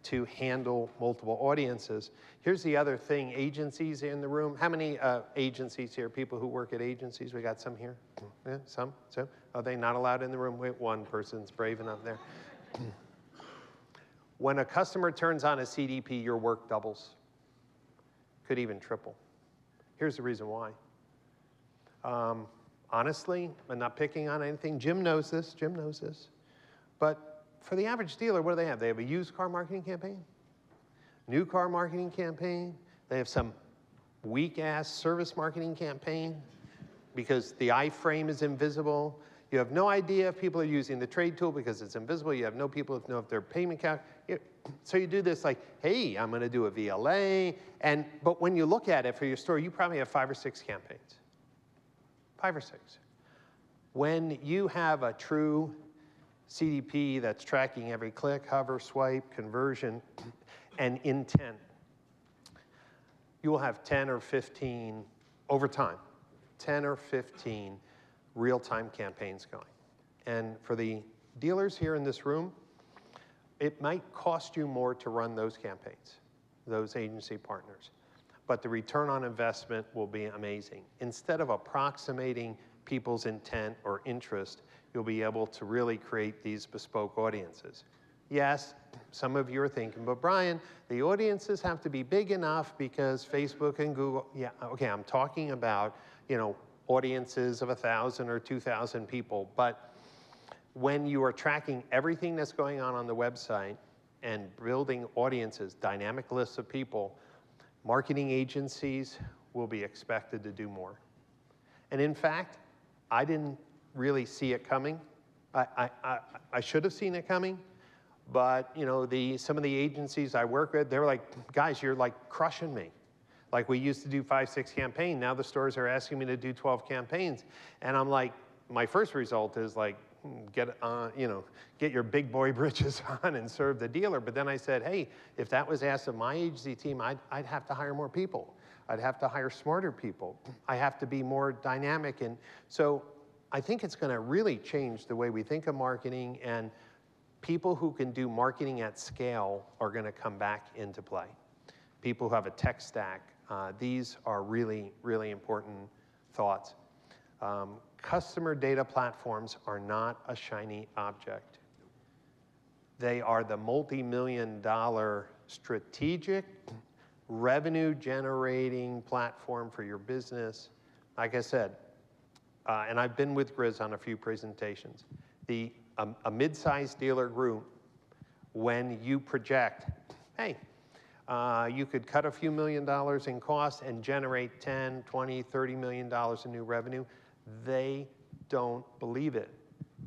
S1: to handle multiple audiences. Here's the other thing, agencies in the room. How many agencies here, people who work at agencies? We got some here? Yeah, some? Are they not allowed in the room? Wait, one person's brave enough there. When a customer turns on a CDP, your work doubles. Could even triple. Here's the reason why. Honestly, I'm not picking on anything. Jim knows this. But for the average dealer, what do they have? They have a used car marketing campaign, new car marketing campaign. They have some weak-ass service marketing campaign because the iframe is invisible. You have no idea if people are using the trade tool because it's invisible. You have no people who know if their payment count. So you do this like, hey, I'm going to do a VLA. But when you look at it for your store, you probably have 5 or 6 campaigns. 5 or 6. When you have a true CDP that's tracking every click, hover, swipe, conversion, and intent, you will have 10 or 15, over time, 10 or 15 real-time campaigns going. And for the dealers here in this room, it might cost you more to run those campaigns, those agency partners. But the return on investment will be amazing. Instead of approximating people's intent or interest, you'll be able to really create these bespoke audiences. Yes, some of you are thinking, but Brian, the audiences have to be big enough because Facebook and Google, yeah, okay, I'm talking about, you know, audiences of 1,000 or 2,000 people, but when you are tracking everything that's going on the website and building audiences, dynamic lists of people, marketing agencies will be expected to do more. And in fact, I didn't really see it coming. I should have seen it coming, but you know, some of the agencies I work with, they're like, guys, you're like crushing me. Like we used to do 5, 6 campaigns. Now the stores are asking me to do 12 campaigns. And I'm like, my first result is like, get your big boy britches on and serve the dealer. But then I said, hey, if that was asked of my agency team, I'd have to hire more people. I'd have to hire smarter people. I have to be more dynamic. And so I think it's going to really change the way we think of marketing. And people who can do marketing at scale are going to come back into play. People who have a tech stack. These are really, really important thoughts. Customer data platforms are not a shiny object. They are the multi-million-dollar strategic revenue-generating platform for your business. Like I said, and I've been with Grizz on a few presentations, a mid-sized dealer group, when you project, hey, you could cut a few $1,000,000 in cost and generate 10, 20, $30 million in new revenue, they don't believe it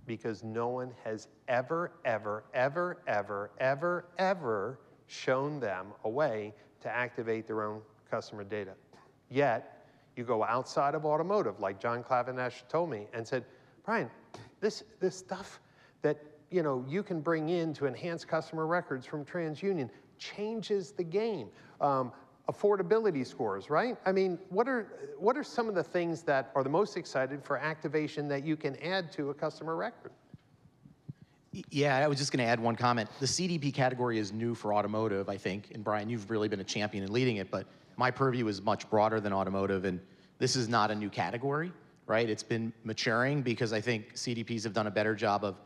S1: because no one has ever shown them a way to activate their own customer data. Yet, you go outside of automotive, like John Clavinesh told me, and said, Brian, this stuff that you can bring in to enhance customer records from TransUnion changes the game. Affordability scores, right? I mean, what are some of the things that are the most excited for activation that you can add to a customer record?
S6: Yeah, I was just going to add one comment. The CDP category is new for automotive, I think, and Brian, you've really been a champion in leading it, but my purview is much broader than automotive, and this is not a new category, right? It's been maturing because I think CDPs have done a better job of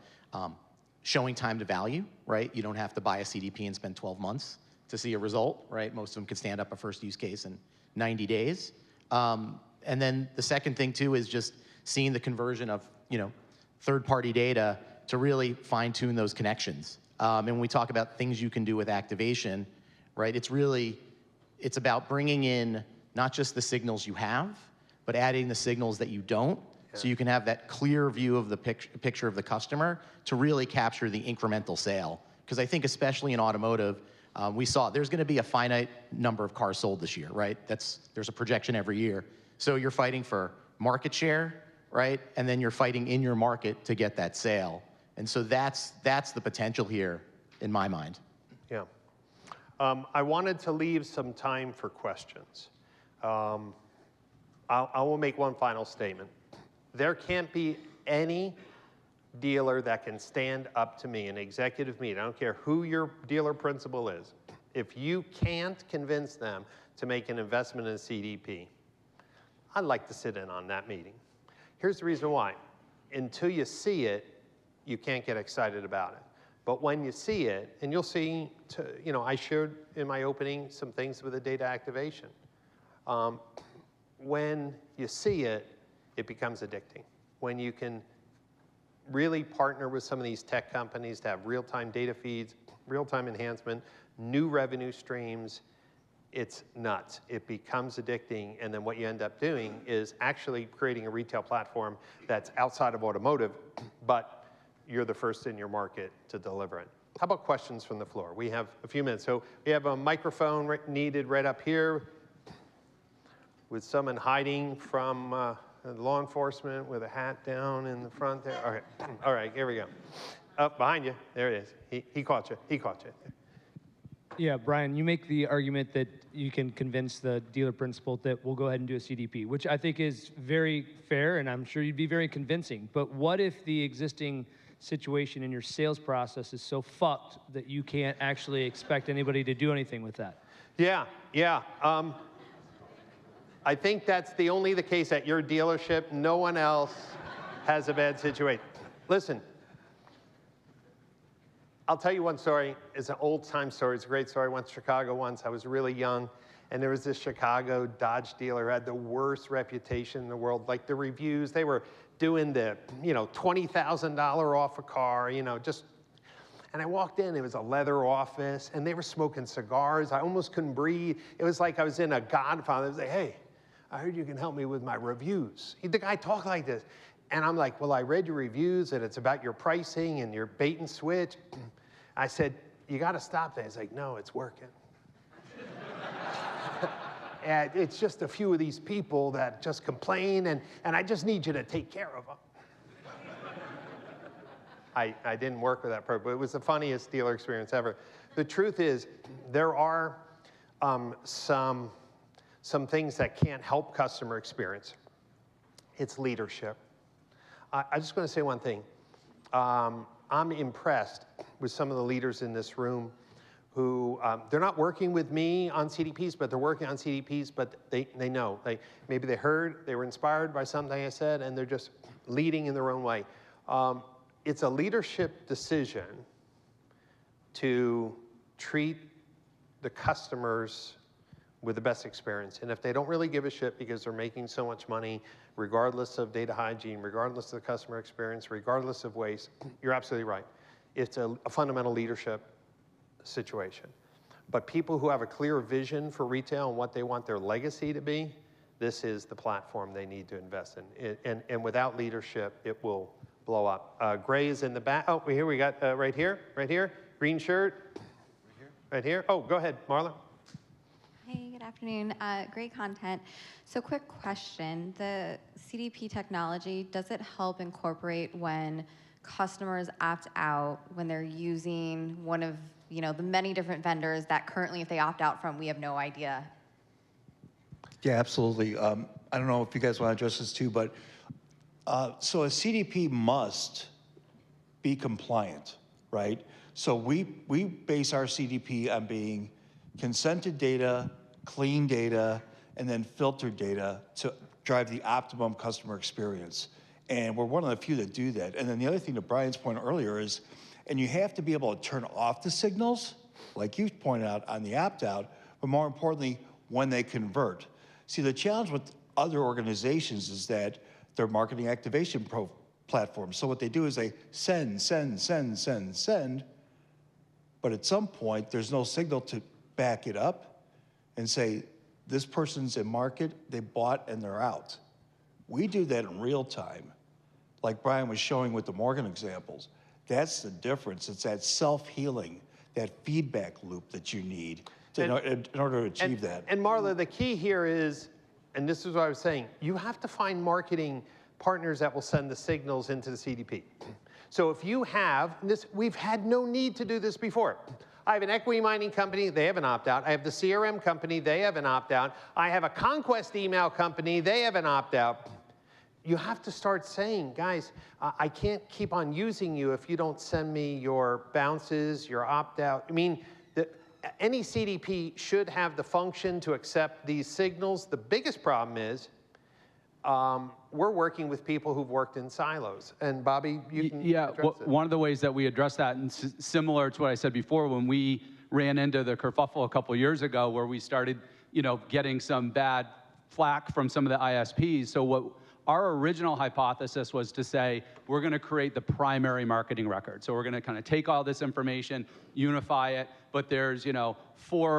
S6: showing time to value, right? You don't have to buy a CDP and spend 12 months to see a result, right? Most of them can stand up a first use case in 90 days. And then the second thing too is just seeing the conversion of third-party data to really fine-tune those connections. And when we talk about things you can do with activation, right? It's about bringing in not just the signals you have, but adding the signals that you don't, so you can have that clear view of the picture of the customer to really capture the incremental sale. Because I think especially in automotive, we saw there's going to be a finite number of cars sold this year, right? There's a projection every year. So you're fighting for market share, right? And then you're fighting in your market to get that sale. And so that's the potential here in my mind.
S1: Yeah. I wanted to leave some time for questions. I will make one final statement. There can't be any dealer that can stand up to me in executive meeting, I don't care who your dealer principal is, if you can't convince them to make an investment in a CDP, I'd like to sit in on that meeting. Here's the reason why. Until you see it, you can't get excited about it. But when you see it, and you'll see, I shared in my opening some things with the data activation. When you see it, it becomes addicting. When you can really partner with some of these tech companies to have real-time data feeds, real-time enhancement, new revenue streams, it's nuts. It becomes addicting, and then what you end up doing is actually creating a retail platform that's outside of automotive, but you're the first in your market to deliver it. How about questions from the floor? We have a few minutes. So we have a microphone needed right up here with someone hiding from law enforcement with a hat down in the front there. All right, all right, here we go. Up behind you, there it is. He caught you, he caught you.
S7: Yeah, Brian, you make the argument that you can convince the dealer principal that we'll go ahead and do a CDP, which I think is very fair, and I'm sure you'd be very convincing. But what if the existing situation in your sales process is so fucked that you can't actually expect anybody to do anything with that?
S1: Yeah. I think that's only the case at your dealership. No one else has a bad situation. Listen, I'll tell you one story. It's an old-time story. It's a great story. I went to Chicago once. I was really young, and there was this Chicago Dodge dealer who had the worst reputation in the world. Like the reviews, they were doing the, $20,000 off a car, And I walked in, it was a leather office, and they were smoking cigars. I almost couldn't breathe. It was like I was in a Godfather. I was like, hey, I heard you can help me with my reviews. The guy talked like this. And I'm like, well, I read your reviews, and it's about your pricing and your bait and switch. I said, you got to stop that. He's like, no, it's working. And it's just a few of these people that just complain, and I just need you to take care of them. I didn't work with that program, but it was the funniest dealer experience ever. The truth is, there are some things that can't help customer experience. It's leadership. I'm just going to say one thing. I'm impressed with some of the leaders in this room who, they're not working with me on CDPs, but they're working on CDPs, but they know. Maybe they heard, they were inspired by something I said, and they're just leading in their own way. It's a leadership decision to treat the customers with the best experience. And if they don't really give a shit because they're making so much money, regardless of data hygiene, regardless of the customer experience, regardless of waste, you're absolutely right. It's a fundamental leadership situation. But people who have a clear vision for retail and what they want their legacy to be, this is the platform they need to invest in. And without leadership, it will blow up. Gray is in the back. Oh, here we got right here. Green shirt. Right here. Oh, go ahead, Marla.
S8: Hey, good afternoon. Great content. So quick question. The CDP technology, does it help incorporate when customers opt out when they're using one of the many different vendors that currently, if they opt out from, we have no idea?
S2: Yeah, absolutely. I don't know if you guys want to address this too, but so a CDP must be compliant, right? So we base our CDP on being consented data, clean data, and then filtered data to drive the optimum customer experience. And we're one of the few that do that. And then the other thing to Brian's point earlier is, and you have to be able to turn off the signals, like you pointed out on the opt-out, but more importantly, when they convert. See, the challenge with other organizations is that they're marketing activation platforms. So what they do is they send, but at some point, there's no signal to back it up and say, this person's in market, they bought and they're out. We do that in real time, like Brian was showing with the Morgan examples. That's the difference. It's that self-healing, that feedback loop that you need in order to achieve that.
S1: And Marla, the key here is, and this is what I was saying, you have to find marketing partners that will send the signals into the CDP. So if you have this, we've had no need to do this before. I have an equity mining company, they have an opt-out. I have the CRM company, they have an opt-out. I have a conquest email company, they have an opt-out. You have to start saying, guys, I can't keep on using you if you don't send me your bounces, your opt-out. I mean, any CDP should have the function to accept these signals. The biggest problem is we're working with people who've worked in silos. And Bobby, you can address it.
S3: One of the ways that we address that, and similar to what I said before, when we ran into the kerfuffle a couple years ago where we started getting some bad flack from some of the ISPs. So what our original hypothesis was to say, we're going to create the primary marketing record. So we're going to kind of take all this information, unify it, but there's 4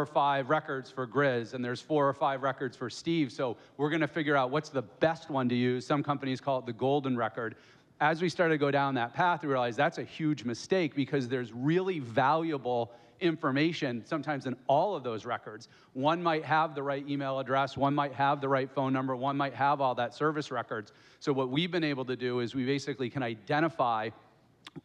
S3: or 5 records for Grizz, and there's 4 or 5 records for Steve. So we're going to figure out what's the best one to use. Some companies call it the golden record. As we started to go down that path, we realized that's a huge mistake because there's really valuable information sometimes in all of those records. One might have the right email address, one might have the right phone number, one might have all that service records. So what we've been able to do is we basically can identify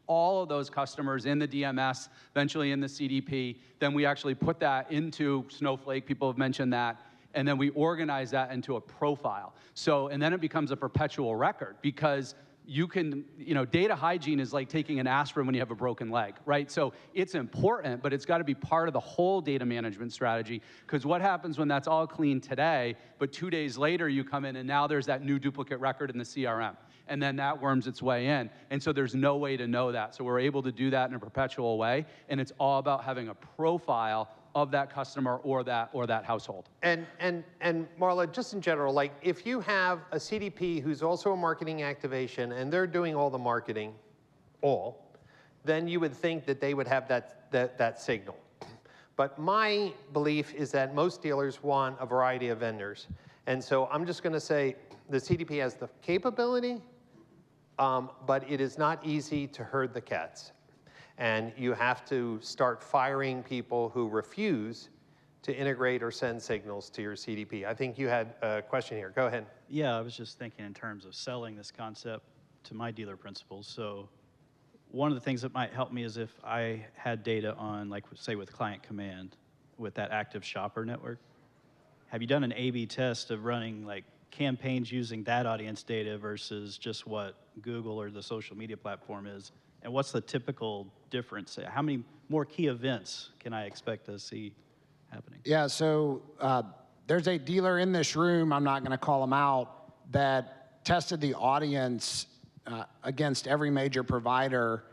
S3: all of those customers in the DMS, eventually in the CDP. Then we actually put that into Snowflake, people have mentioned that, and then we organize that into a profile. So, and then it becomes a perpetual record because you can, data hygiene is like taking an aspirin when you have a broken leg, right? So it's important, but it's got to be part of the whole data management strategy, because what happens when that's all clean today, but 2 days later you come in and now there's that new duplicate record in the CRM, and then that worms its way in, and so there's no way to know that. So we're able to do that in a perpetual way, and it's all about having a profile of that customer or that household.
S1: And Marla, just in general, like if you have a CDP who's also a marketing activation and they're doing all the marketing, then you would think that they would have that signal. But my belief is that most dealers want a variety of vendors. And so I'm just going to say the CDP has the capability, but it is not easy to herd the cats. And you have to start firing people who refuse to integrate or send signals to your CDP. I think you had a question here. Go ahead.
S9: Yeah, I was just thinking in terms of selling this concept to my dealer principals. So one of the things that might help me is if I had data on, like, say, with Client Command, with that active shopper network. Have you done an A/B test of running, like, campaigns using that audience data versus just what Google or the social media platform is? And what's the typical difference? How many more key events can I expect to see happening?
S5: Yeah, so there's a dealer in this room, I'm not going to call him out, that tested the audience against every major provider.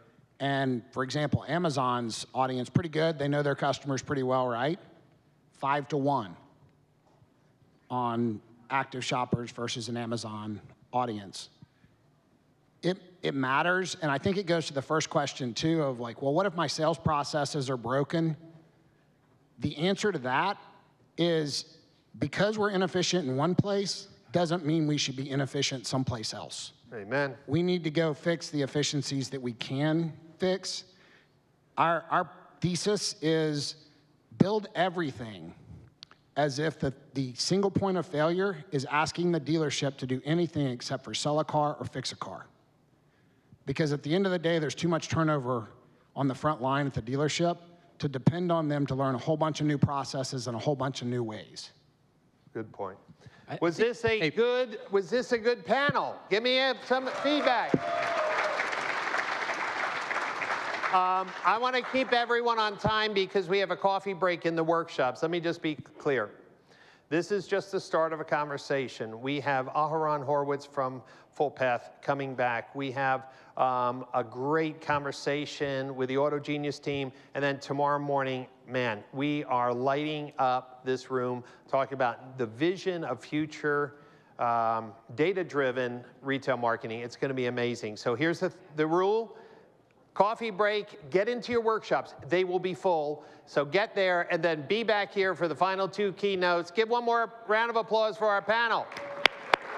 S5: And for example, Amazon's audience, pretty good. They know their customers pretty well, right? 5 to 1 on active shoppers versus an Amazon audience. It matters, and I think it goes to the first question too of like, well, what if my sales processes are broken? The answer to that is because we're inefficient in one place doesn't mean we should be inefficient someplace else.
S1: Amen.
S5: We need to go fix the efficiencies that we can fix. Our thesis is build everything as if the single point of failure is asking the dealership to do anything except for sell a car or fix a car. Because at the end of the day, there's too much turnover on the front line at the dealership to depend on them to learn a whole bunch of new processes and a whole bunch of new ways.
S1: Good point. Was this a good panel? Give me some feedback. I want to keep everyone on time because we have a coffee break in the workshops. Let me just be clear. This is just the start of a conversation. We have Aharon Horowitz from Full Path coming back. We have a great conversation with the Auto Genius team. And then tomorrow morning, man, we are lighting up this room talking about the vision of future data-driven retail marketing. It's going to be amazing. So here's the rule. Coffee break, get into your workshops. They will be full. So get there and then be back here for the final 2 keynotes. Give one more round of applause for our panel.